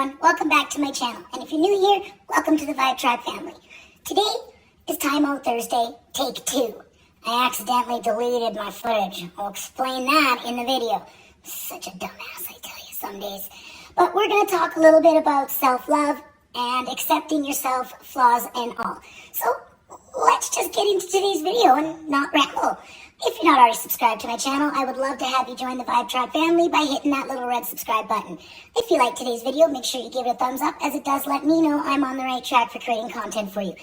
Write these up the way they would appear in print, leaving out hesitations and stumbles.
everyone, welcome back to my channel. And if you're new here, welcome to the Vibetribe family. Today is TimeOut Thursday, take 2. I accidentally deleted my footage. I'll explain that in the video. Such a dumbass, I tell you, some days. But we're going to talk a little bit about self-love and accepting yourself, flaws and all. So let's just get into today's video and not ramble. If you're not already subscribed to my channel, I would love to have you join the Vibetribe family by hitting that little red subscribe button. If you like today's video, make sure you give it a thumbs up, as it does let me know I'm on the right track for creating content for you.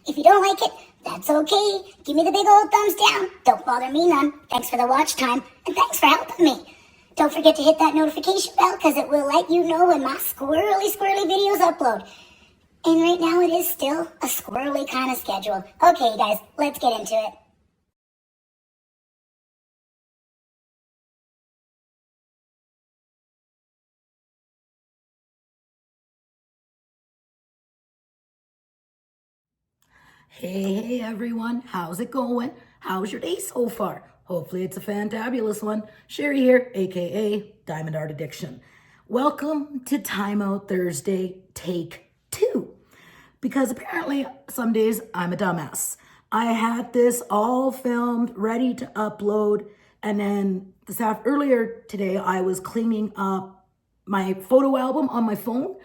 If you don't like it, that's okay. Give me the big old thumbs down. Don't bother me none. Thanks for the watch time, and thanks for helping me. Don't forget to hit that notification bell, because it will let you know when my squirrely videos upload. And right now it is still a squirrely kind of schedule. Okay guys, let's get into it. Hey everyone, how's it going? How's your day so far? Hopefully it's a fantabulous one. Sherry here, aka Diamond Art Addiction. Welcome to TimeOut Thursday, take 2. Because apparently some days I'm a dumbass. I had this all filmed, ready to upload, and then earlier today I was cleaning up my photo album on my phone,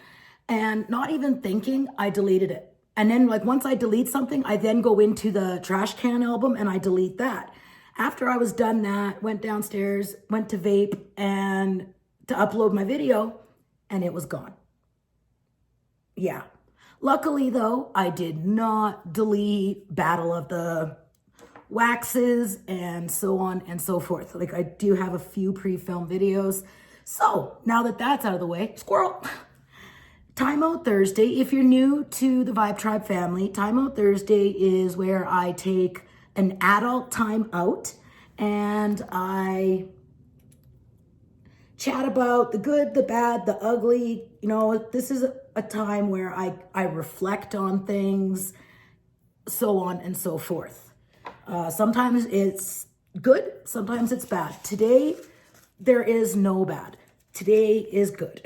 and not even thinking, I deleted it. And then once I delete something, I then go into the trash can album and I delete that. After I was done that, went downstairs, went to vape and to upload my video, and it was gone. Yeah. Luckily though, I did not delete Battle of the Waxes and so on and so forth. I do have a few pre-filmed videos. So now that that's out of the way, squirrel. TimeOut Thursday, if you're new to the Vibetribe family, TimeOut Thursday is where I take an adult time out and I chat about the good, the bad, the ugly. You know, this is a time where I reflect on things, so on and so forth. Sometimes it's good, sometimes it's bad. Today, there is no bad. Today is good.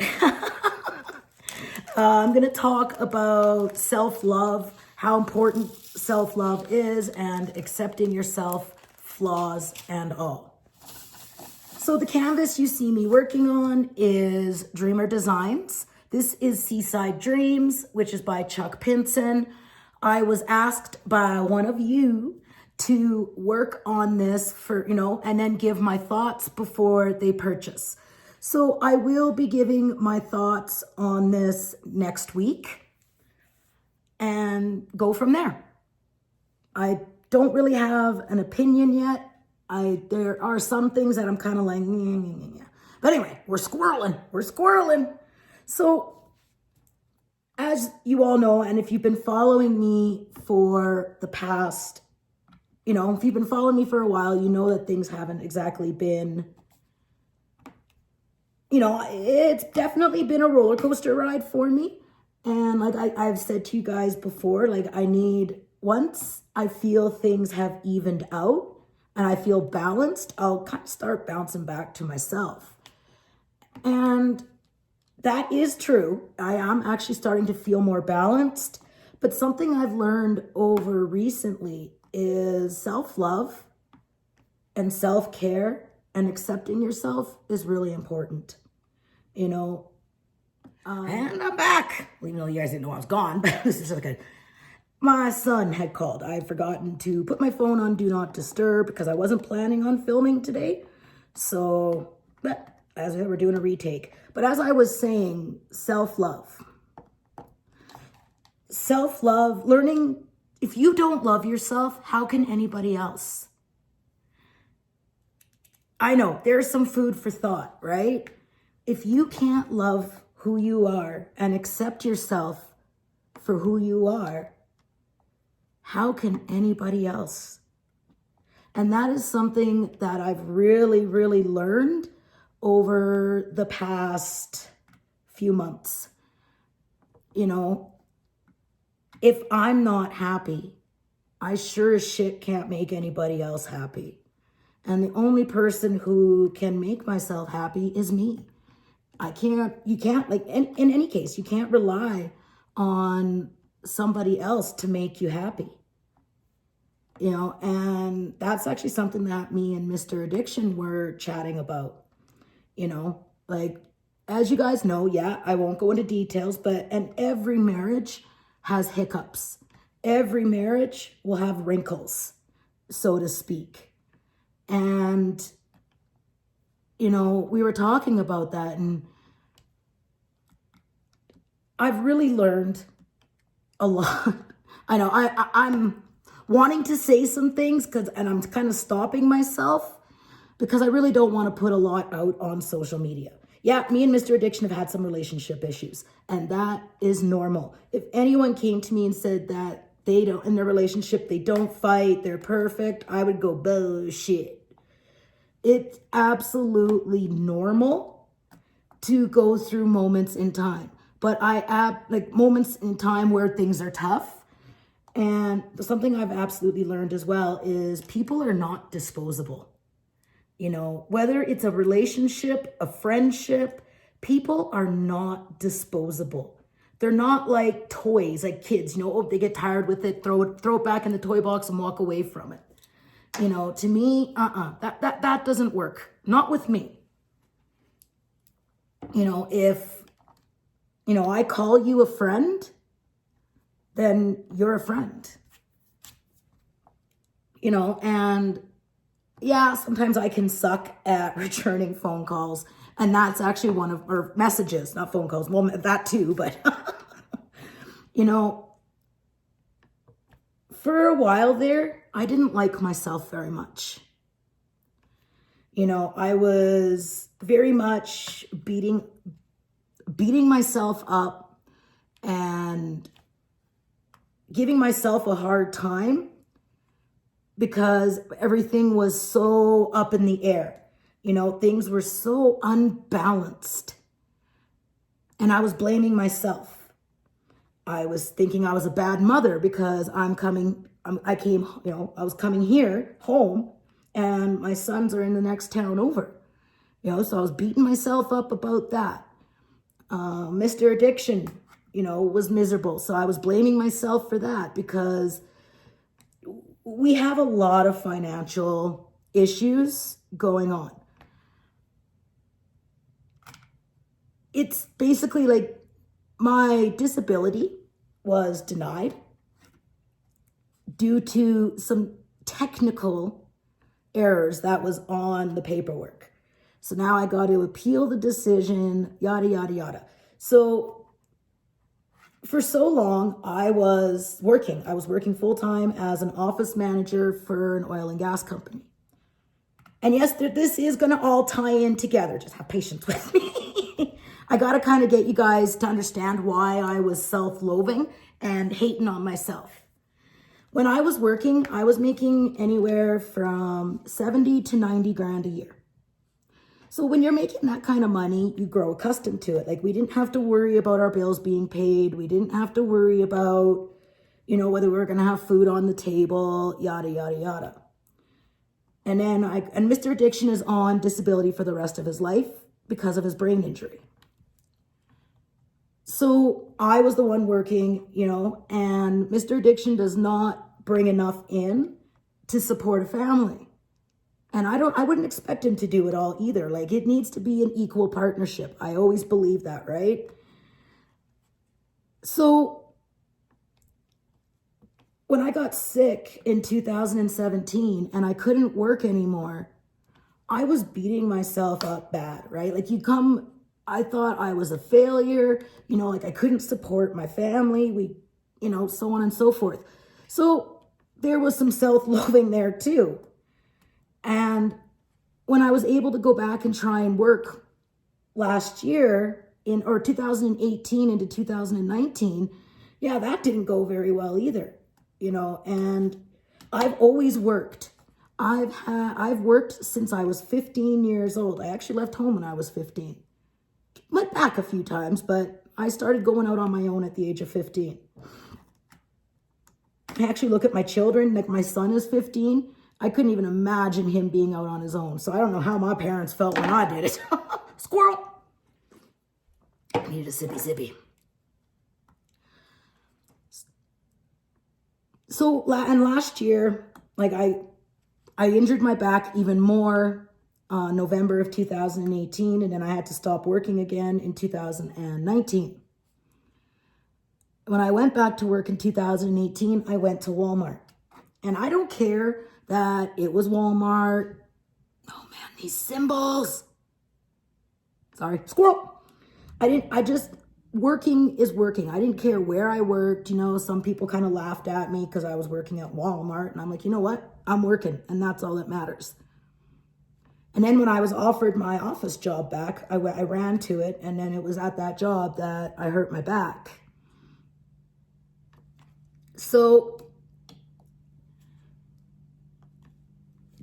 I'm going to talk about self-love, how important self-love is, and accepting yourself, flaws and all. So the canvas you see me working on is Dreamer Designs. This is Seaside Dreams, which is by Chuck Pinson. I was asked by one of you to work on this for, and then give my thoughts before they purchase. So I will be giving my thoughts on this next week and go from there. I don't really have an opinion yet. There are some things that I'm kind of like, but anyway, we're squirreling. So as you all know, and if you've been following me for the past, if you've been following me for a while, you know that things haven't exactly been, it's definitely been a roller coaster ride for me. And I've said to you guys before, once I feel things have evened out and I feel balanced, I'll kind of start bouncing back to myself. And that is true. I am actually starting to feel more balanced. But something I've learned over recently is self-love and self-care and accepting yourself is really important. And I'm back. Even though you guys didn't know I was gone, but this is my son had called. I had forgotten to put my phone on Do Not Disturb because I wasn't planning on filming today. So, but as we're doing a retake. But as I was saying, self-love. Self-love, learning, if you don't love yourself, how can anybody else? I know, there's some food for thought, right? If you can't love who you are and accept yourself for who you are, how can anybody else? And that is something that I've really, really learned over the past few months. If I'm not happy, I sure as shit can't make anybody else happy. And the only person who can make myself happy is me. you can't, like, in any case, you can't rely on somebody else to make you happy. You know, and that's actually something that me and Mr. Addiction were chatting about. You know, like, as you guys know, yeah, I won't go into details, and every marriage has hiccups. Every marriage will have wrinkles, so to speak. And, you know, we were talking about that, and I've really learned a lot. I know I'm wanting to say some things and I'm kind of stopping myself because I really don't want to put a lot out on social media. Yeah, me and Mr. Addiction have had some relationship issues, and that is normal. If anyone came to me and said that they don't, in their relationship, they don't fight, they're perfect, I would go, bullshit. It's absolutely normal to go through moments in time. But like moments in time where things are tough. And something I've absolutely learned as well is people are not disposable. You know, whether it's a relationship, a friendship, people are not disposable. They're not like toys, like kids, you know, oh, they get tired with it, throw it back in the toy box and walk away from it. You know, to me, that doesn't work. Not with me. You know, if, you know, I call you a friend, then you're a friend. You know, and yeah, sometimes I can suck at returning phone calls. And that's actually or messages, not phone calls. Well, that too, but, you know, for a while there, I didn't like myself very much. You know, I was very much beating myself up and giving myself a hard time because everything was so up in the air. You know, things were so unbalanced. And I was blaming myself. I was thinking I was a bad mother because I was coming here home and my sons are in the next town over. You know, so I was beating myself up about that. Mr. Addiction, you know, was miserable. So I was blaming myself for that because we have a lot of financial issues going on. It's basically like my disability was denied due to some technical errors that was on the paperwork. So now I got to appeal the decision, yada, yada, yada. So for so long, I was working full-time as an office manager for an oil and gas company. And yes, this is going to all tie in together. Just have patience with me. I got to kind of get you guys to understand why I was self-loathing and hating on myself. When I was working, I was making anywhere from 70 to 90 grand a year. So when you're making that kind of money, you grow accustomed to it. Like, we didn't have to worry about our bills being paid. We didn't have to worry about, you know, whether we were going to have food on the table, yada, yada, yada. And then Mr. Addiction is on disability for the rest of his life because of his brain injury. So I was the one working, you know, and Mr. Addiction does not bring enough in to support a family. And I wouldn't expect him to do it all either. Like, it needs to be an equal partnership. I always believe that, right? So when I got sick in 2017 and I couldn't work anymore, I was beating myself up bad, right? Like, I thought I was a failure, you know, like I couldn't support my family, you know, so on and so forth. So there was some self-loathing there too. And when I was able to go back and try and work last year 2018 into 2019, yeah, that didn't go very well either, you know, and I've always worked. I've worked since I was 15 years old. I actually left home when I was 15. Went back a few times, but I started going out on my own at the age of 15. I actually look at my children, like my son is 15. I couldn't even imagine him being out on his own. So I don't know how my parents felt when I did it. Squirrel. Need a sippy. So, and last year, like I injured my back even more, November of 2018, and then I had to stop working again in 2019. When I went back to work in 2018, I went to Walmart. And I don't care that it was Walmart. Oh man, these symbols. Sorry, squirrel. Working is working. I didn't care where I worked. You know, some people kind of laughed at me because I was working at Walmart. And I'm like, you know what? I'm working, and that's all that matters. And then when I was offered my office job back, I ran to it. And then it was at that job that I hurt my back. So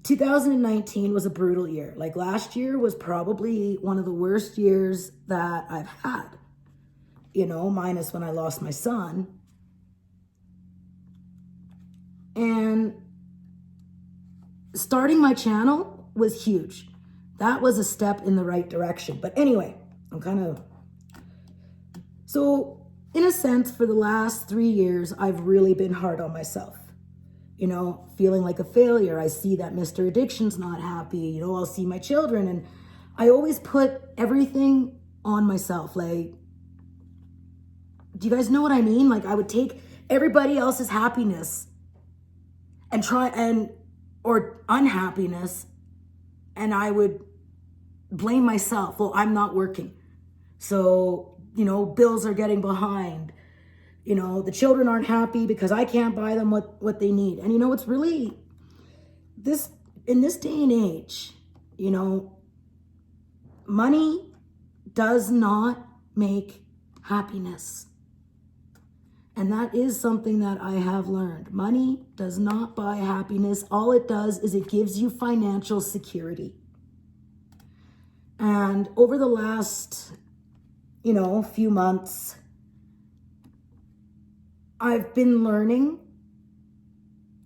2019 was a brutal year. Like last year was probably one of the worst years that I've had, you know, minus when I lost my son. And starting my channel was huge. That was a step in the right direction. But anyway, so in a sense, for the last 3 years, I've really been hard on myself. You know, feeling like a failure. I see that Mr. Addiction's not happy. You know, I'll see my children, and I always put everything on myself. Like, do you guys know what I mean? Like, I would take everybody else's happiness and or unhappiness, and I would blame myself. Well, I'm not working. So, you know, bills are getting behind. You know, the children aren't happy because I can't buy them what they need. And you know, it's really in this day and age, you know, money does not make happiness. And that is something that I have learned. Money does not buy happiness. All it does is it gives you financial security. And over the last, you know, few months, I've been learning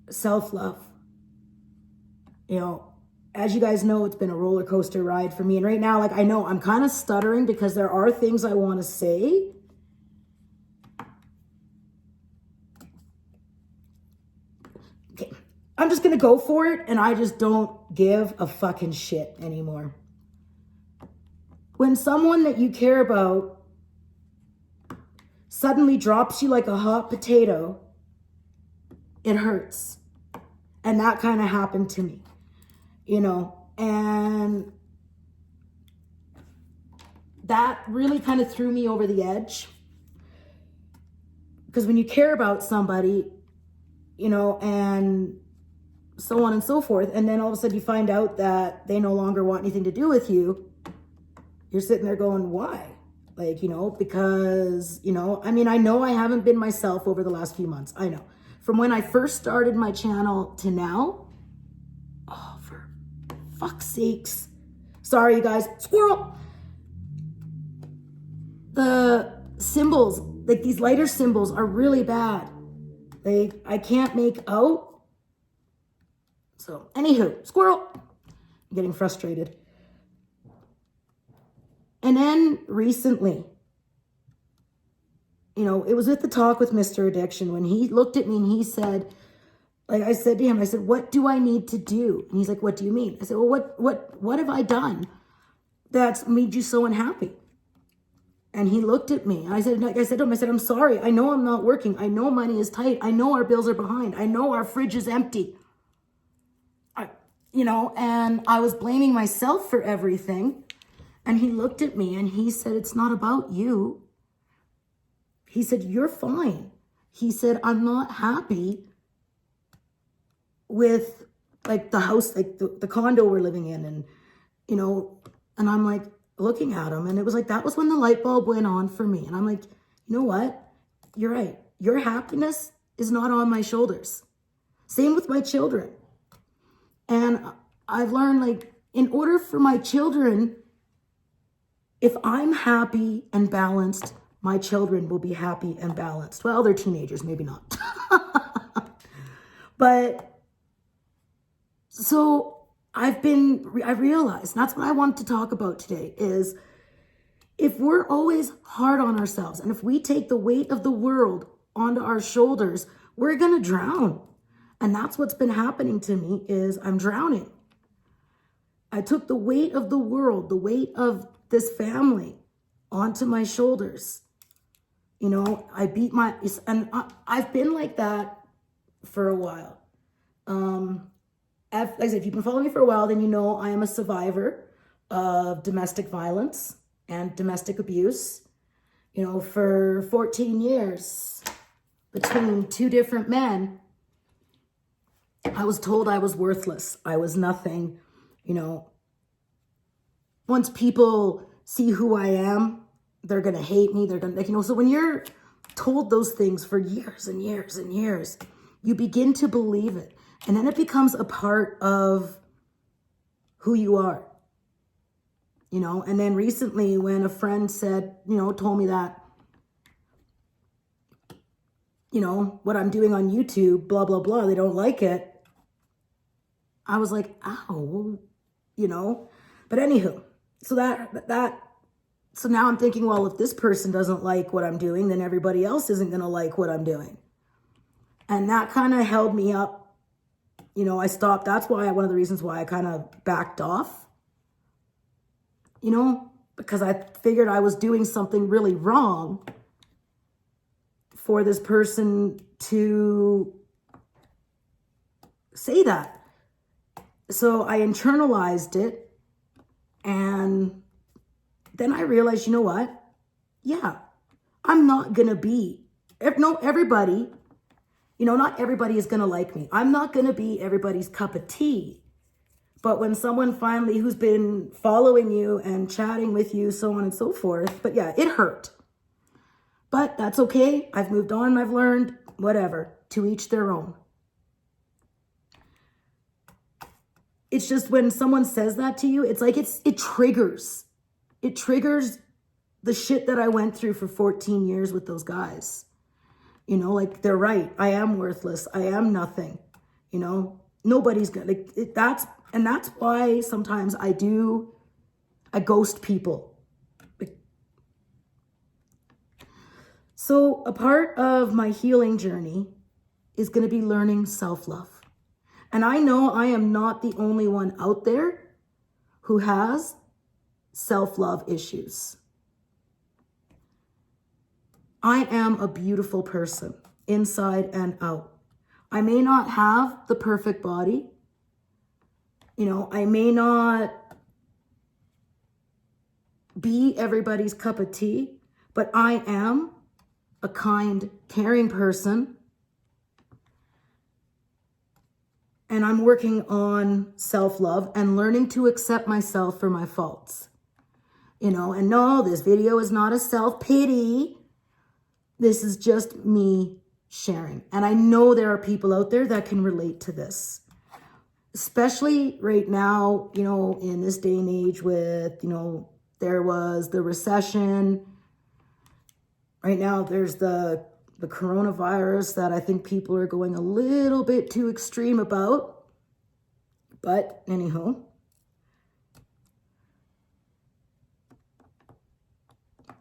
self-love. You know, as you guys know, it's been a roller coaster ride for me. And right now, like, I know I'm kind of stuttering because there are things I want to say. Okay, I'm just going to go for it, and I just don't give a fucking shit anymore. When someone that you care about suddenly drops you like a hot potato, it hurts. And that kind of happened to me, you know, and that really kind of threw me over the edge. Because when you care about somebody, you know, and so on and so forth, and then all of a sudden you find out that they no longer want anything to do with you, you're sitting there going, why? Like, you know, because, you know, I mean, I know I haven't been myself over the last few months. I know. From when I first started my channel to now, oh, for fuck's sakes. Sorry, you guys. Squirrel. The symbols, like these lighter symbols, are really bad. Like, I can't make out. So, anywho, squirrel. I'm getting frustrated. And then recently, you know, it was with the talk with Mr. Addiction when he looked at me and he said, like I said to him, I said, what do I need to do? And he's like, what do you mean? I said, well, what have I done that's made you so unhappy? And he looked at me and I said to him, I said, I'm sorry. I know I'm not working. I know money is tight. I know our bills are behind. I know our fridge is empty. You know, and I was blaming myself for everything. And he looked at me and he said, it's not about you. He said, you're fine. He said, I'm not happy with like the house, like the condo we're living in. And, you know, and I'm like looking at him and it was like, that was when the light bulb went on for me. And I'm like, you know what? You're right. Your happiness is not on my shoulders. Same with my children. And I've learned, like, in order for my children, if I'm happy and balanced, my children will be happy and balanced. Well, they're teenagers, maybe not. But so I realized, and that's what I wanted to talk about today, is If we're always hard on ourselves and if we take the weight of the world onto our shoulders, we're going to drown. And that's what's been happening to me is I'm drowning. I took the weight of the world, the weight of this family onto my shoulders. You know, I've been like that for a while. Like I said, if you've been following me for a while, then you know I am a survivor of domestic violence and domestic abuse. You know, for 14 years between two different men, I was told I was worthless. I was nothing. You know, once people see who I am, they're going to hate me. They're going to, you know, so when you're told those things for years and years and years, you begin to believe it. And then it becomes a part of who you are, you know. And then recently when a friend said, you know, told me that, you know, what I'm doing on YouTube, blah, blah, blah, they don't like it. I was like, ow, you know. But anywho, so so now I'm thinking, well, if this person doesn't like what I'm doing, then everybody else isn't going to like what I'm doing. And that kind of held me up. You know, I stopped. That's why one of the reasons why I kind of backed off, you know, because I figured I was doing something really wrong for this person to say that. So I internalized it. And then I realized, you know what? Yeah, I'm not going to be, everybody, you know, not everybody is going to like me. I'm not going to be everybody's cup of tea. But when someone finally who's been following you and chatting with you, so on and so forth, but yeah, it hurt. But that's okay. I've moved on. I've learned, whatever, to each their own. It's just when someone says that to you, it's like it triggers. It triggers the shit that I went through for 14 years with those guys. You know, like they're right. I am worthless. I am nothing. You know, nobody's gonna like that's why sometimes I ghost people. So a part of my healing journey is going to be learning self-love. And I know I am not the only one out there who has self-love issues. I am a beautiful person, inside and out. I may not have the perfect body. You know, I may not be everybody's cup of tea, but I am a kind, caring person. And I'm working on self-love and learning to accept myself for my faults. You know, and no, this video is not a self-pity. This is just me sharing. And I know there are people out there that can relate to this. Especially right now, you know, in this day and age with, you know, there was the recession. Right now, there's the coronavirus that I think people are going a little bit too extreme about. But anyhow,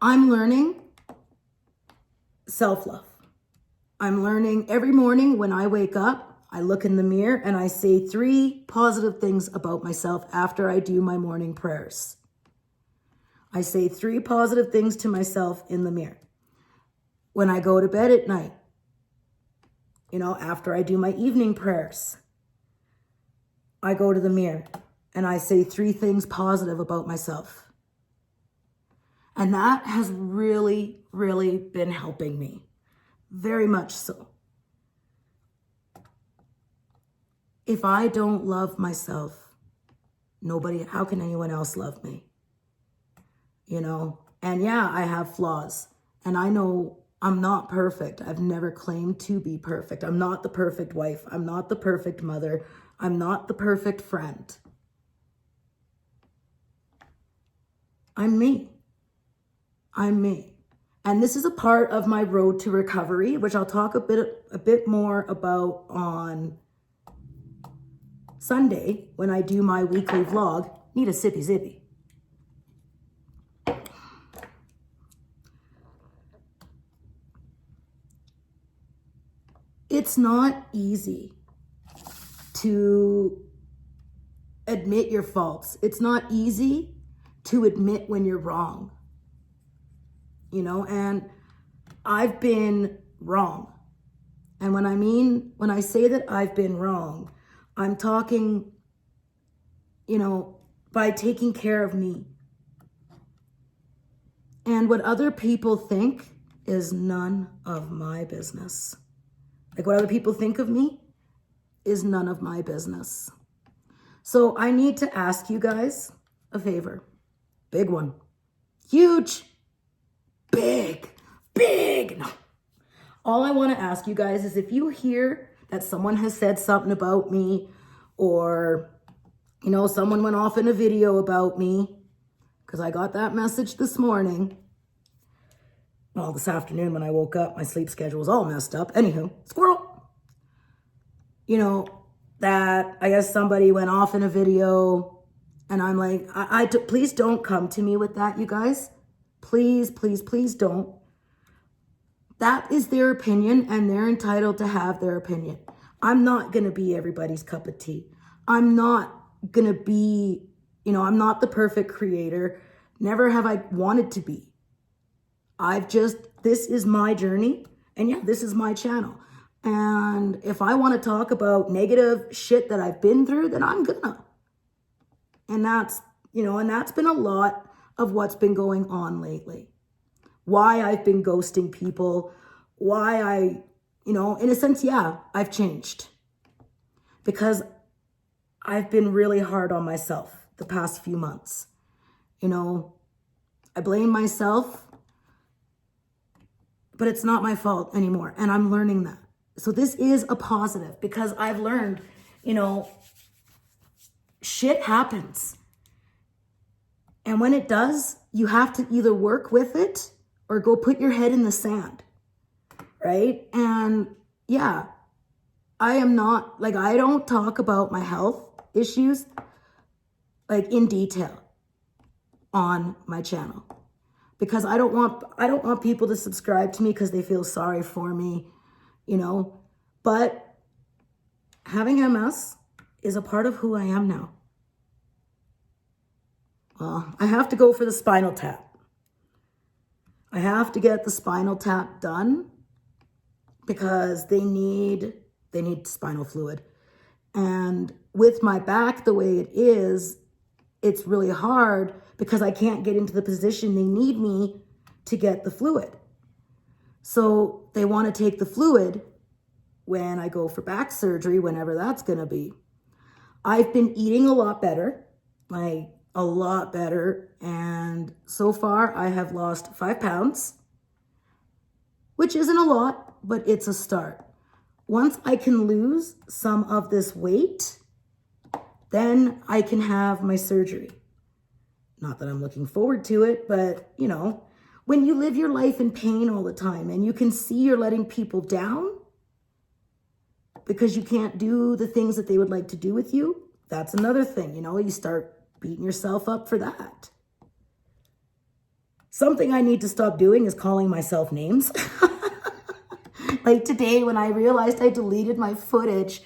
I'm learning self-love. I'm learning every morning when I wake up, I look in the mirror and I say 3 positive things about myself after I do my morning prayers. I say 3 positive things to myself in the mirror. When I go to bed at night, you know, after I do my evening prayers, I go to the mirror and I say 3 things positive about myself. And that has really, really been helping me. Very much so. If I don't love myself, how can anyone else love me? You know, and yeah, I have flaws. And I know I'm not perfect. I've never claimed to be perfect. I'm not the perfect wife. I'm not the perfect mother. I'm not the perfect friend. I'm me. I'm me. And this is a part of my road to recovery, which I'll talk a bit more about on Sunday when I do my weekly vlog. Need a sippy zippy. it's not easy to admit your faults. It's not easy to admit when you're wrong, you know, and I've been wrong. And when I say that I've been wrong, I'm talking, you know, by taking care of me. And what other people think is none of my business. Like, what other people think of me is none of my business. So I need to ask you guys a favor. Big one. Huge. Big. No. All I want to ask you guys is, if you hear that someone has said something about me, or, you know, someone went off in a video about me, because I got that message this morning. Well, this afternoon when I woke up, my sleep schedule was all messed up. Anywho, squirrel. You know, that I guess somebody went off in a video, and I'm like, please don't come to me with that, you guys. Please don't. That is their opinion, and they're entitled to have their opinion. I'm not going to be everybody's cup of tea. I'm not going to be, you know, I'm not the perfect creator. Never have I wanted to be. This is my journey, and yeah, this is my channel. And if I want to talk about negative shit that I've been through, then I'm gonna. And that's, you know, and that's been a lot of what's been going on lately. Why I've been ghosting people, why I, you know, in a sense, yeah, I've changed. Because I've been really hard on myself the past few months. You know, I blame myself, but it's not my fault anymore. And I'm learning that. So this is a positive, because I've learned, you know, shit happens. And when it does, you have to either work with it or go put your head in the sand, right? And yeah, I am not, like, I don't talk about my health issues, like, in detail on my channel, because I don't want people to subscribe to me because they feel sorry for me, you know. But having MS is a part of who I am now. I have to go for the spinal tap. I have to get the spinal tap done because they need spinal fluid. And with my back the way it is, it's really hard because I can't get into the position they need me to get the fluid. So they want to take the fluid when I go for back surgery, whenever that's going to be. I've been eating a lot better, like a lot better. And so far I have lost 5 pounds, which isn't a lot, but it's a start. Once I can lose some of this weight, then I can have my surgery. Not that I'm looking forward to it, but you know, when you live your life in pain all the time and you can see you're letting people down because you can't do the things that they would like to do with you, that's another thing, you know, you start beating yourself up for that. Something I need to stop doing is calling myself names. Like today when I realized I deleted my footage,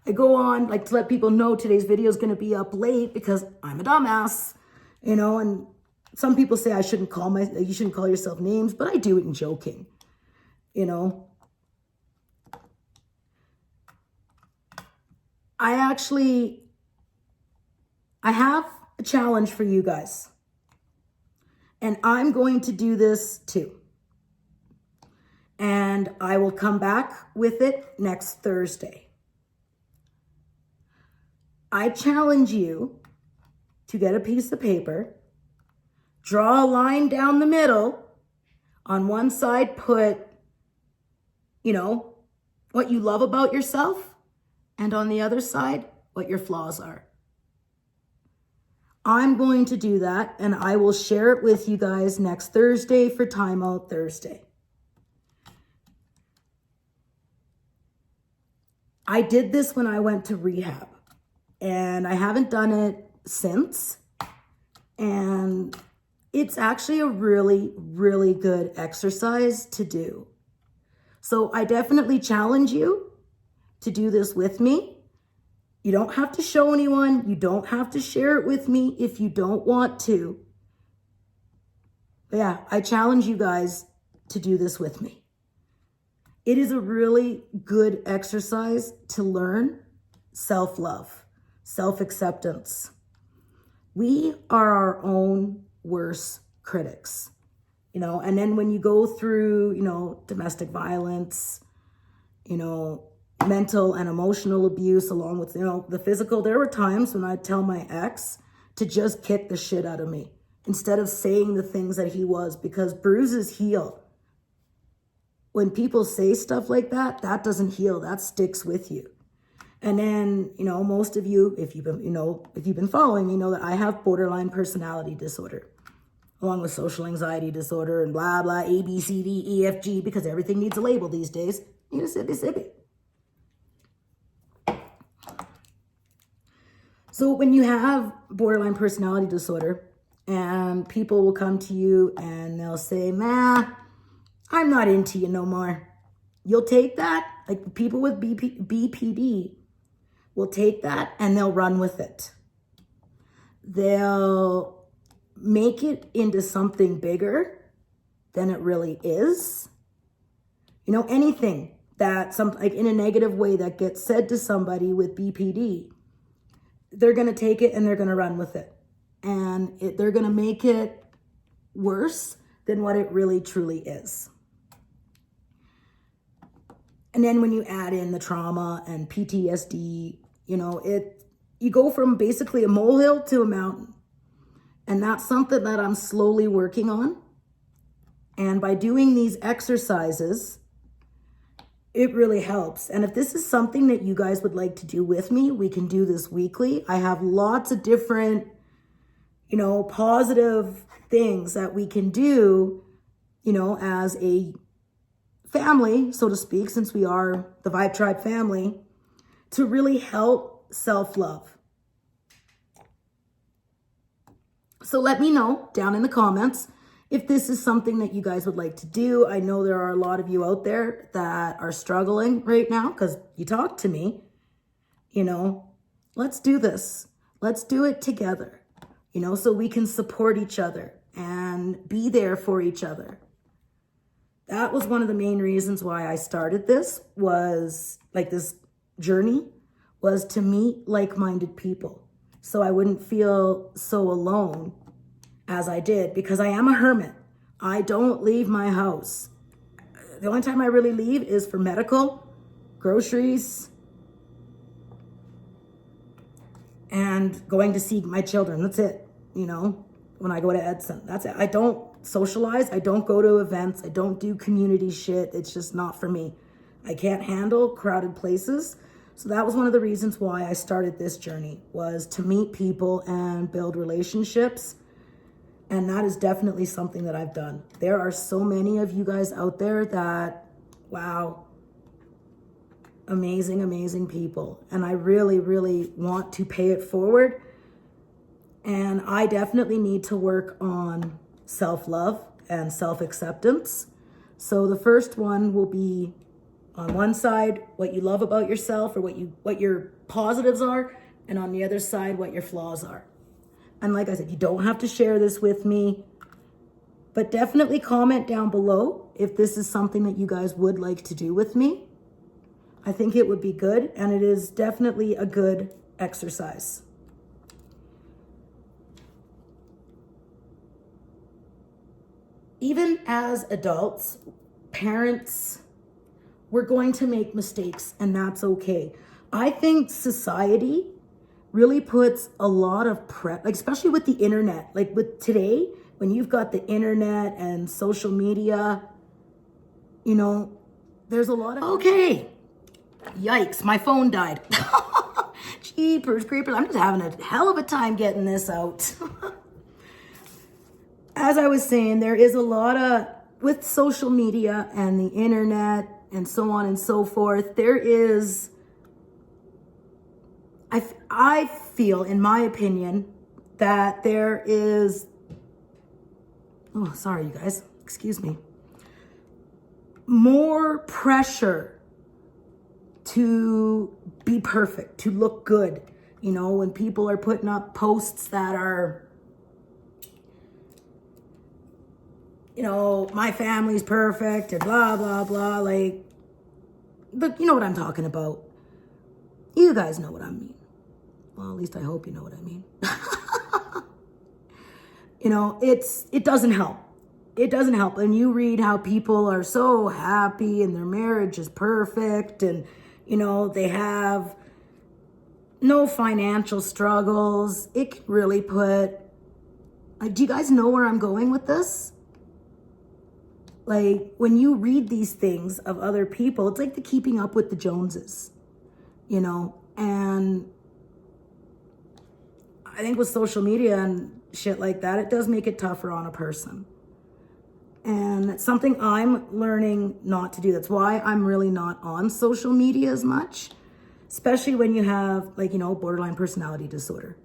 I go on like to let people know today's video is going to be up late because I'm a dumbass, you know, and some people say you shouldn't call yourself names, but I do it in joking, you know. I have a challenge for you guys, and I'm going to do this too. And I will come back with it next Thursday. I challenge you to get a piece of paper, draw a line down the middle. On one side, put, you know, what you love about yourself, and on the other side, what your flaws are. I'm going to do that, and I will share it with you guys next Thursday for TimeOut Thursday. I did this when I went to rehab, and I haven't done it since. And it's actually a really, really good exercise to do. So I definitely challenge you to do this with me. You don't have to show anyone. You don't have to share it with me if you don't want to. But yeah, I challenge you guys to do this with me. It is a really good exercise to learn self-love, self-acceptance. We are our own worst critics, and then when you go through, domestic violence, mental and emotional abuse, along with, the physical, there were times when I'd tell my ex to just kick the shit out of me instead of saying the things that he was, because bruises heal. When people say stuff like that, that doesn't heal, that sticks with you. And then, most of you, if you've been following me, know that I have borderline personality disorder, along with social anxiety disorder and blah, blah, A, B, C, D, E, F, G, because everything needs a label these days. You just sip it. So when you have borderline personality disorder and people will come to you and they'll say, "Nah, I'm not into you no more." You'll take that, like people with BPD will take that and they'll run with it. They'll make it into something bigger than it really is. Anything that like in a negative way that gets said to somebody with BPD, they're going to take it and they're going to run with it. And they're going to make it worse than what it really truly is. And then when you add in the trauma and PTSD, you go from basically a molehill to a mountain. And that's something that I'm slowly working on. And by doing these exercises, it really helps. And if this is something that you guys would like to do with me, we can do this weekly. I have lots of different, positive things that we can do, as a family, so to speak, since we are the Vibetribe family, to really help self-love. So let me know down in the comments if this is something that you guys would like to do. I know there are a lot of you out there that are struggling right now because you talk to me. Let's do this. Let's do it together, so we can support each other and be there for each other. That was one of the main reasons why I started this, was like this journey, was to meet like-minded people so I wouldn't feel so alone as I did, because I am a hermit. I don't leave my house. The only time I really leave is for medical, groceries, and going to see my children. That's it. When I go to Edson, that's it. I don't socialize. I don't go to events. I don't do community shit. It's just not for me. I can't handle crowded places. So that was one of the reasons why I started this journey, was to meet people and build relationships. And that is definitely something that I've done. There are so many of you guys out there that, wow, amazing, amazing people. And I really, really want to pay it forward. And I definitely need to work on self-love and self-acceptance. So the first one will be, on one side, what you love about yourself, or what your positives are, and on the other side, what your flaws are. And like I said, you don't have to share this with me, but definitely comment down below if this is something that you guys would like to do with me. I think it would be good, and it is definitely a good exercise. Even as adults, parents, we're going to make mistakes, and that's okay. I think society really puts a lot of like especially with the internet, like with today, when you've got the internet and social media, there's a lot of, okay, yikes, my phone died. Jeepers creepers, I'm just having a hell of a time getting this out. As I was saying, there is a lot of, with social media and the internet and so on and so forth, there is, I feel, in my opinion, that there is, oh, sorry, you guys, excuse me, more pressure to be perfect, to look good. You know, when people are putting up posts that are, you know, my family's perfect and blah, blah, blah, like, you know what I'm talking about. You guys know what I mean. Well, at least I hope you know what I mean. You know, it doesn't help. It doesn't help. And you read how people are so happy and their marriage is perfect and, you know, they have no financial struggles. It can really put, like, do you guys know where I'm going with this? Like, when you read these things of other people, it's like the keeping up with the Joneses, you know? And I think with social media and shit like that, it does make it tougher on a person. And it's something I'm learning not to do. That's why I'm really not on social media as much, especially when you have, like, you know, borderline personality disorder.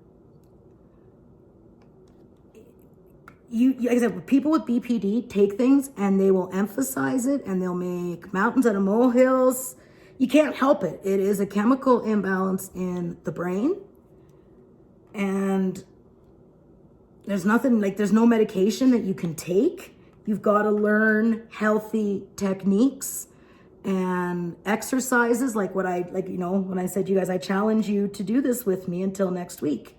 Like I said, people with BPD take things and they will emphasize it and they'll make mountains out of molehills. You can't help it. It is a chemical imbalance in the brain. And there's nothing, like, there's no medication that you can take. You've got to learn healthy techniques and exercises, like what I, like, you know, when I said, you guys, I challenge you to do this with me until next week.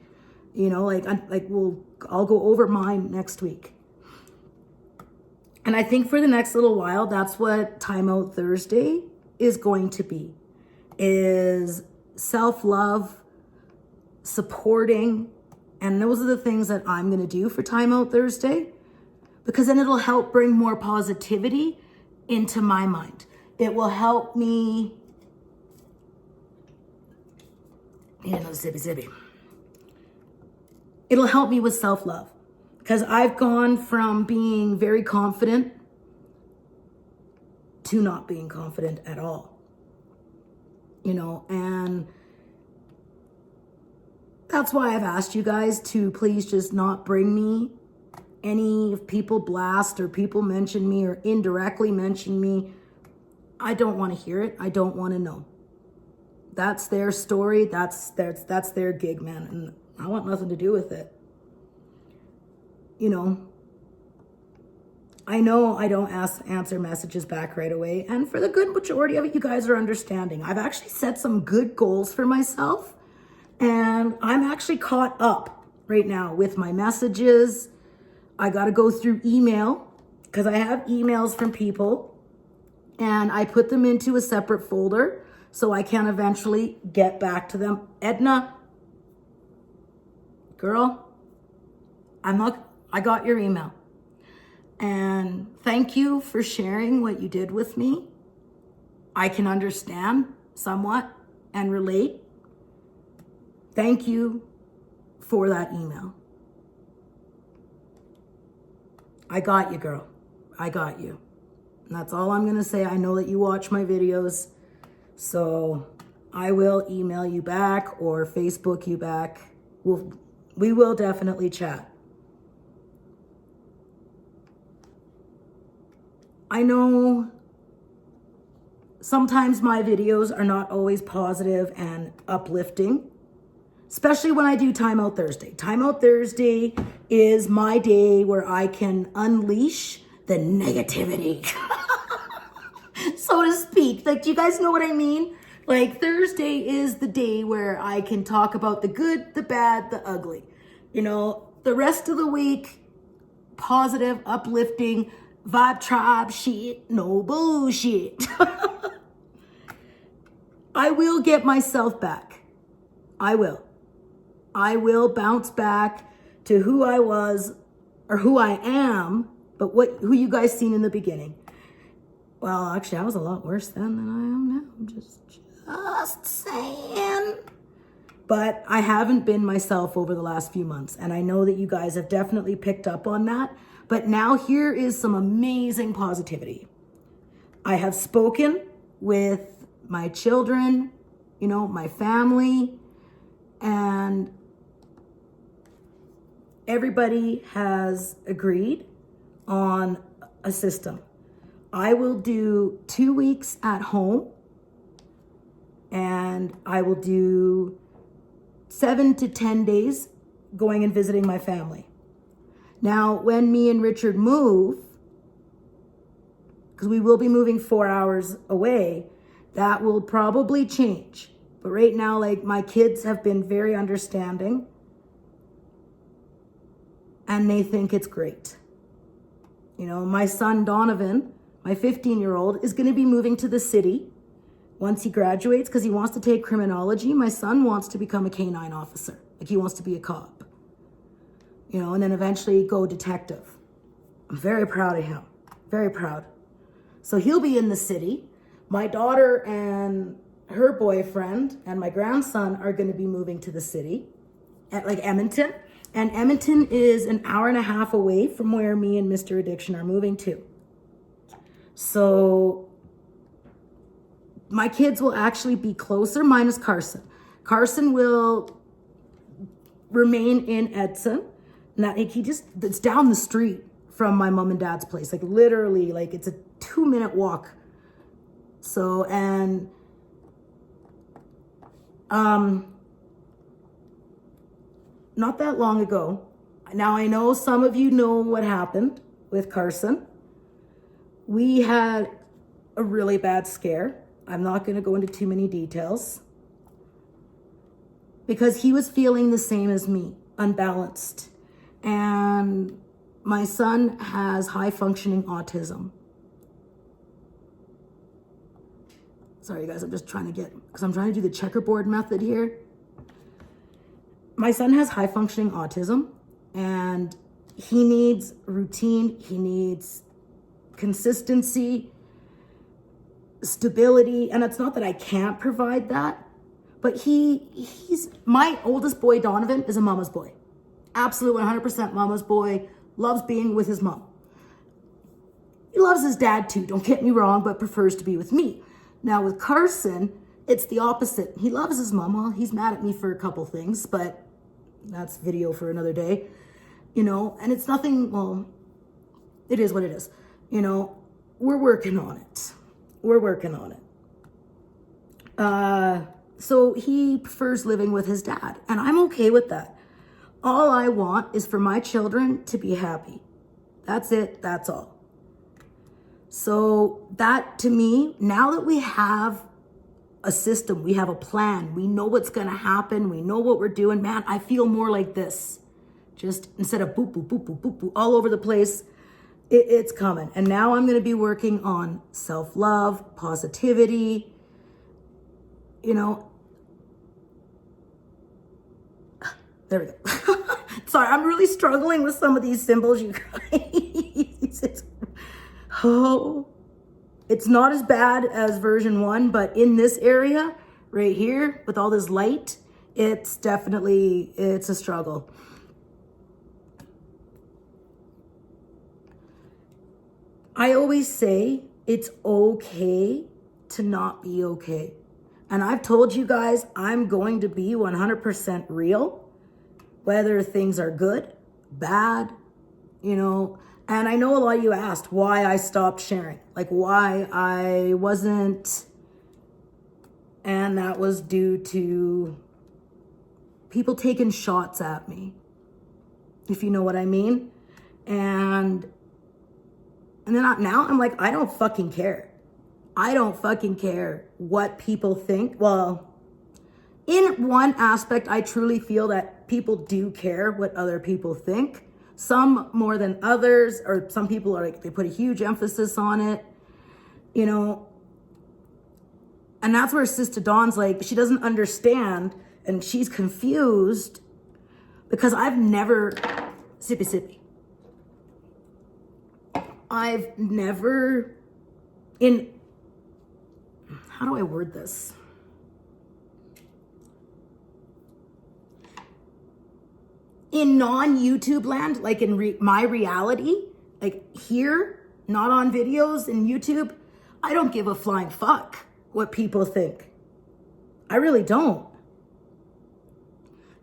You know, I'll go over mine next week. And I think for the next little while, that's what TimeOut Thursday is going to be, is self-love, supporting. And those are the things that I'm going to do for TimeOut Thursday, because then it'll help bring more positivity into my mind. It will help me, zippy. It'll help me with self-love, because I've gone from being very confident to not being confident at all, you know, and that's why I've asked you guys to please just not bring me any people blast or people mention me or indirectly mention me. I don't want to hear it. I don't want to know. That's their story. That's their gig, man. And I want nothing to do with it. You know I don't answer messages back right away. And for the good majority of it, you guys are understanding. I've actually set some good goals for myself. And I'm actually caught up right now with my messages. I got to go through email because I have emails from people. And I put them into a separate folder so I can eventually get back to them. Edna, girl, I got your email. And thank you for sharing what you did with me. I can understand somewhat and relate. Thank you for that email. I got you, girl. I got you. And that's all I'm going to say. I know that you watch my videos, so I will email you back or Facebook you back. We will definitely chat. I know sometimes my videos are not always positive and uplifting, especially when I do TimeOut Thursday. TimeOut Thursday is my day where I can unleash the negativity, so to speak. Like, do you guys know what I mean? Like, Thursday is the day where I can talk about the good, the bad, the ugly. You know, the rest of the week, positive, uplifting, Vibetribe shit, no bullshit. I will get myself back. I will bounce back to who I was or who I am, but who you guys seen in the beginning. Well, actually, I was a lot worse then than I am now. I'm just saying. But I haven't been myself over the last few months, and I know that you guys have definitely picked up on that. But now here is some amazing positivity. I have spoken with my children, you know, my family, and everybody has agreed on a system. I will do 2 weeks at home and I will do 7 to 10 days going and visiting my family. Now, when me and Richard move, because we will be moving 4 hours away, that will probably change. But right now, like, my kids have been very understanding and they think it's great. You know, my son Donovan, my 15-year-old, is going to be moving to the city once he graduates because he wants to take criminology. My son wants to become a canine officer. Like, he wants to be a cop, you know, and then eventually go detective. I'm very proud of him. Very proud. So he'll be in the city. My daughter and her boyfriend and my grandson are going to be moving to the city at like Edmonton. And Edmonton is an hour and a half away from where me and Mr. Addiction are moving to. So my kids will actually be closer, minus Carson. Carson will remain in Edson. Now, it's down the street from my mom and dad's place. Like, literally, like, it's a 2-minute walk. So, and not that long ago, now I know some of you know what happened with Carson. We had a really bad scare. I'm not going to go into too many details because he was feeling the same as me, unbalanced. And my son has high functioning autism. Sorry, guys, I'm just trying to because I'm trying to do the checkerboard method here. My son has high functioning autism and he needs routine. He needs consistency, stability. And it's not that I can't provide that, but he's my oldest boy, Donovan, is a mama's boy. Absolute 100% mama's boy, loves being with his mom. He loves his dad too, don't get me wrong, but prefers to be with me. Now with Carson, it's the opposite. He loves his mama. He's mad at me for a couple things, but that's video for another day, you know, and it's nothing, well, it is what it is. You know, we're working on it. We're working on it. So he prefers living with his dad, and I'm okay with that. All I want is for my children to be happy. That's it. That's all. So that, to me, now that we have a system, we have a plan, we know what's going to happen, we know what we're doing, man, I feel more like this. Just instead of boop, boop, boop, boop, boop, boop, all over the place, it's coming. And now I'm going to be working on self-love, positivity, you know. There we go. Sorry, I'm really struggling with some of these symbols, you guys. It's not as bad as version 1, but in this area right here with all this light, it's a struggle. I always say it's okay to not be okay. And I've told you guys, I'm going to be 100% real, whether things are good, bad, you know. And I know a lot of you asked why I stopped sharing, like why I wasn't, and that was due to people taking shots at me, if you know what I mean. And then now I'm like, I don't fucking care. I don't fucking care what people think. Well, in one aspect, I truly feel that people do care what other people think. Some more than others, or some people are like, they put a huge emphasis on it, you know. And that's where Sister Dawn's like, she doesn't understand and she's confused because I've never, sippy. I've never, how do I word this? In non-YouTube land, like in my reality, like here, not on videos in YouTube, I don't give a flying fuck what people think. I really don't.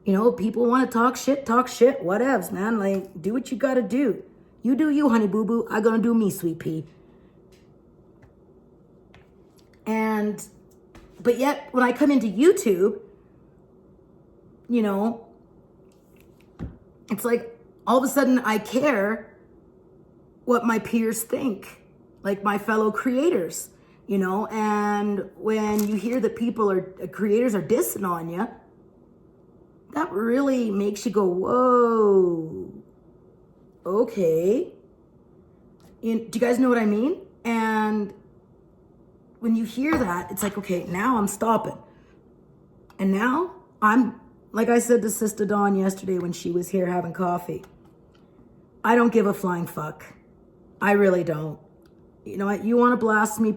You know, people want to talk shit, whatevs, man. Like, do what you gotta do. You do you, honey boo boo. I gonna do me, sweet pea. But yet when I come into YouTube, you know, it's like all of a sudden I care what my peers think, like my fellow creators, you know, and when you hear that creators are dissing on you, that really makes you go, whoa, okay. Do you guys know what I mean? And when you hear that, it's like, okay, now I'm stopping. And now I'm, like I said to Sister Dawn yesterday when she was here having coffee, I don't give a flying fuck. I really don't. You know what? You want to blast me.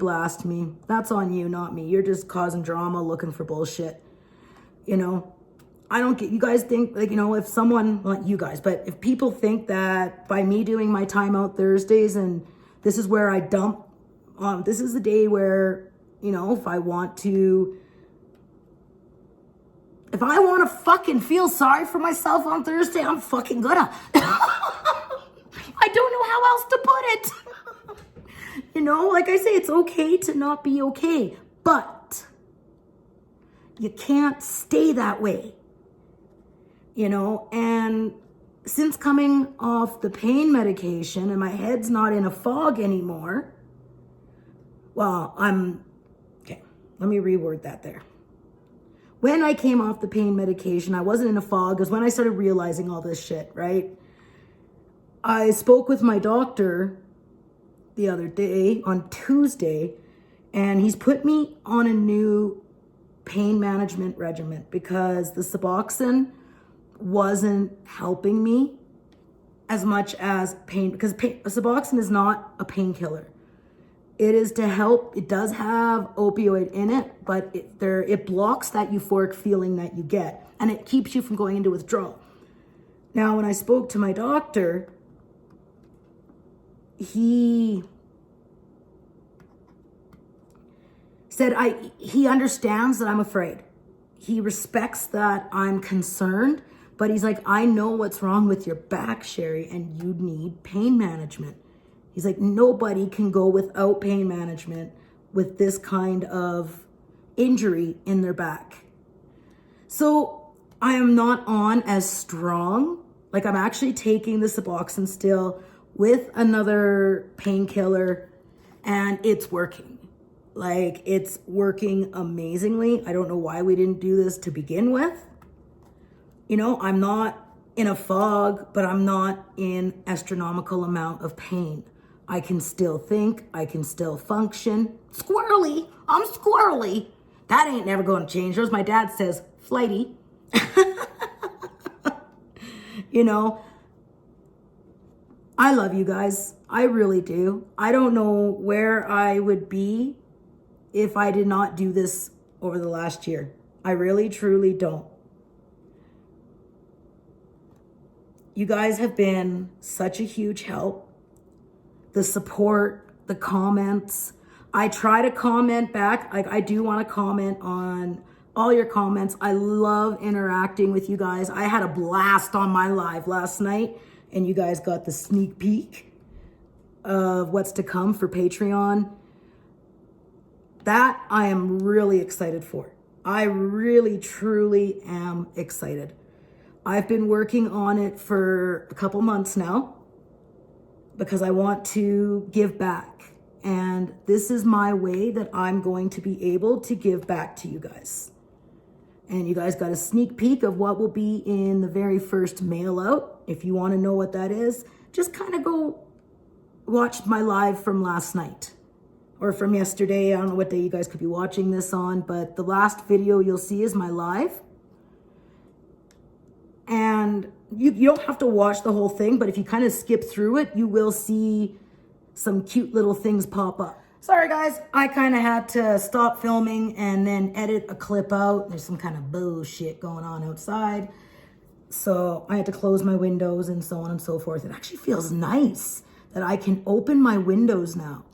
That's on you, not me. You're just causing drama, looking for bullshit. You know, I don't get, you guys think, like, you know, if someone, well, not you guys, but if people think that by me doing my TimeOut Thursdays and this is where I dump, this is the day where, you know, if I want to fucking feel sorry for myself on Thursday, I'm fucking gonna. I don't know how else to put it. You know, like I say, it's okay to not be okay, but you can't stay that way. You know, and since coming off the pain medication and my head's not in a fog anymore, well, okay, let me reword that there. When I came off the pain medication, I wasn't in a fog, because when I started realizing all this shit, right? I spoke with my doctor the other day, on Tuesday, and he's put me on a new pain management regimen because the Suboxone wasn't helping me as much as pain, because Suboxone is not a painkiller. It is to help. It does have opioid in it, but it blocks that euphoric feeling that you get, and it keeps you from going into withdrawal. Now, when I spoke to my doctor, he said he understands that I'm afraid. He respects that I'm concerned, but he's like, I know what's wrong with your back, Sherry, and you need pain management. He's like, nobody can go without pain management with this kind of injury in their back. So I am not on as strong. Like, I'm actually taking the Suboxone still with another painkiller, and it's working. Like, it's working amazingly. I don't know why we didn't do this to begin with. You know, I'm not in a fog, but I'm not in astronomical amount of pain. I can still think, I can still function. Squirrely, I'm squirrely. That ain't never going to change. As my dad says, flighty. You know, I love you guys. I really do. I don't know where I would be if I did not do this over the last year. I really, truly don't. You guys have been such a huge help. The support, the comments. I try to comment back. Like, I do want to comment on all your comments. I love interacting with you guys. I had a blast on my live last night, and you guys got the sneak peek of what's to come for Patreon. That I am really excited for. I really, truly am excited. I've been working on it for a couple months now because I want to give back. And this is my way that I'm going to be able to give back to you guys. And you guys got a sneak peek of what will be in the very first mail out. If you want to know what that is, just kind of go watch my live from last night or from yesterday. I don't know what day you guys could be watching this on, but the last video you'll see is my live. And you don't have to watch the whole thing, but if you kind of skip through it, you will see some cute little things pop up. Sorry guys, I kind of had to stop filming and then edit a clip out. There's some kind of bullshit going on outside. So I had to close my windows and so on and so forth. It actually feels nice that I can open my windows now.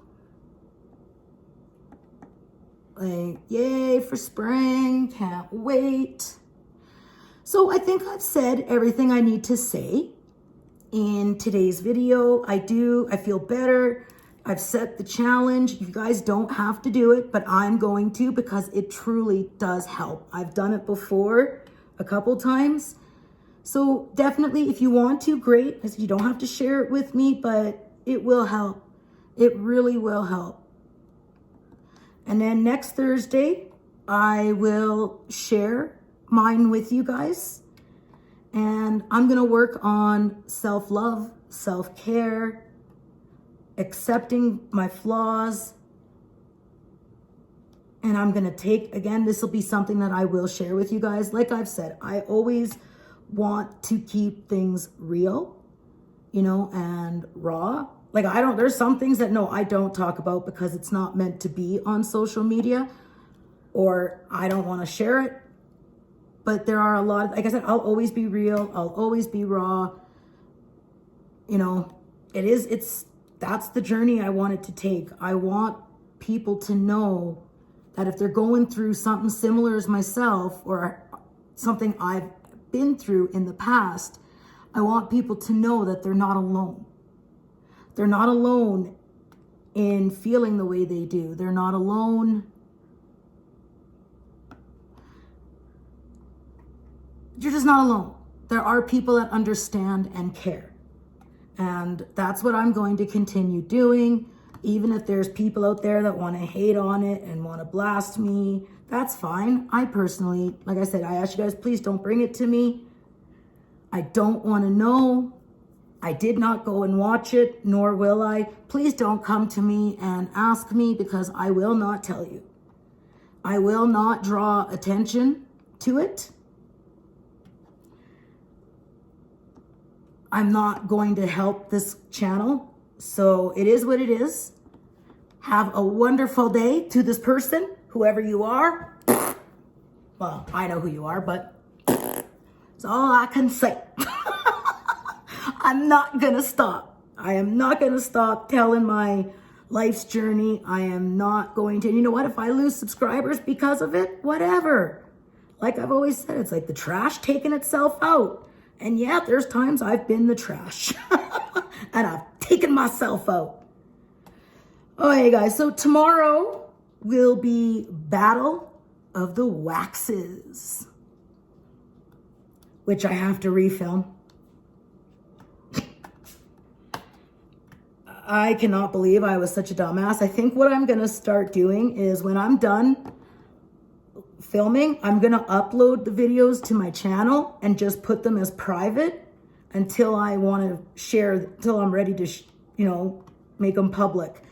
Like, yay for spring, can't wait. So I think I've said everything I need to say in today's video. I feel better. I've set the challenge. You guys don't have to do it, but I'm going to because it truly does help. I've done it before a couple times. So definitely, if you want to, great. You don't have to share it with me, but it will help. It really will help. And then next Thursday, I will share mine with you guys. And I'm going to work on self-love, self-care, accepting my flaws. And I'm going to take, again, this will be something that I will share with you guys. Like I've said, I always want to keep things real, you know, and raw. Like there's some things that no, I don't talk about because it's not meant to be on social media, or I don't want to share it. But there are a lot, like I said, I'll always be real. I'll always be raw. You know, that's the journey I want it to take. I want people to know that if they're going through something similar as myself or something I've been through in the past, I want people to know that they're not alone. They're not alone in feeling the way they do. They're not alone. You're just not alone. There are people that understand and care. And that's what I'm going to continue doing. Even if there's people out there that want to hate on it and want to blast me, that's fine. I personally, like I said, I ask you guys, please don't bring it to me. I don't want to know. I did not go and watch it, nor will I. Please don't come to me and ask me because I will not tell you. I will not draw attention to it. I'm not going to help this channel. So it is what it is. Have a wonderful day to this person, whoever you are. Well, I know who you are, but that's all I can say. I'm not going to stop. I am not going to stop telling my life's journey. I am not going to. And you know what? If I lose subscribers because of it, whatever. Like I've always said, it's like the trash taking itself out. And yeah, there's times I've been the trash and I've taken myself out. Okay, guys, so tomorrow will be Battle of the Waxes, which I have to refilm. I cannot believe I was such a dumbass. I think what I'm going to start doing is when I'm done filming, I'm going to upload the videos to my channel and just put them as private until I want to share, until I'm ready to, make them public.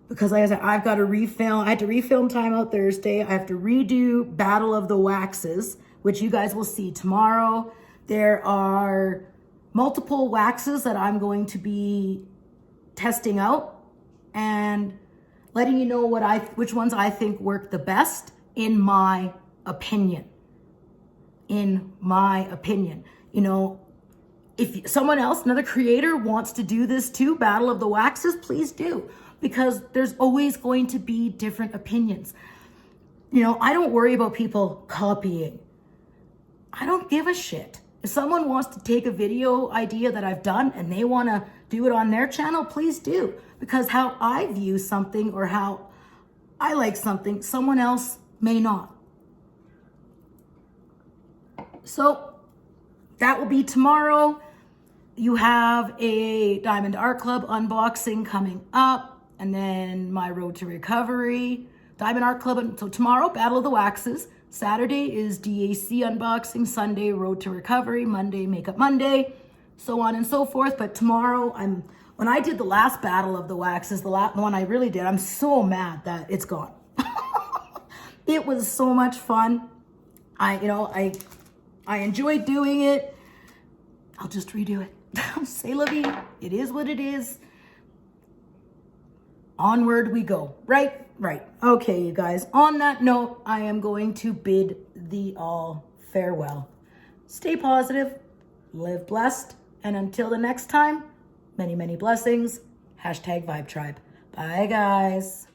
Because like I said, I've got to refilm. I had to refilm TimeOut Thursday. I have to redo Battle of the Waxes, which you guys will see tomorrow. There are multiple waxes that I'm going to be testing out and letting you know which ones I think work the best in my opinion. In my opinion. If someone else, another creator wants to do this too, Battle of the Waxes, please do. Because there's always going to be different opinions. I don't worry about people copying. I don't give a shit. If someone wants to take a video idea that I've done and they want to do it on their channel, please do. Because how I view something or how I like something, someone else may not. So that will be tomorrow. You have a Diamond Art Club unboxing coming up, and then my Road to Recovery, Diamond Art Club. So tomorrow, Battle of the Waxes. Saturday is DAC unboxing. Sunday, Road to Recovery. Monday, Makeup Monday, so on and so forth. But tomorrow, when I did the last Battle of the Waxes, the one I really did, I'm so mad that it's gone. It was so much fun. I enjoyed doing it. I'll just redo it. C'est la vie. It is what it is. Onward we go. Right. Okay, you guys. On that note, I am going to bid thee all farewell. Stay positive, live blessed, and until the next time, many, many blessings. #Vibetribe. Bye, guys.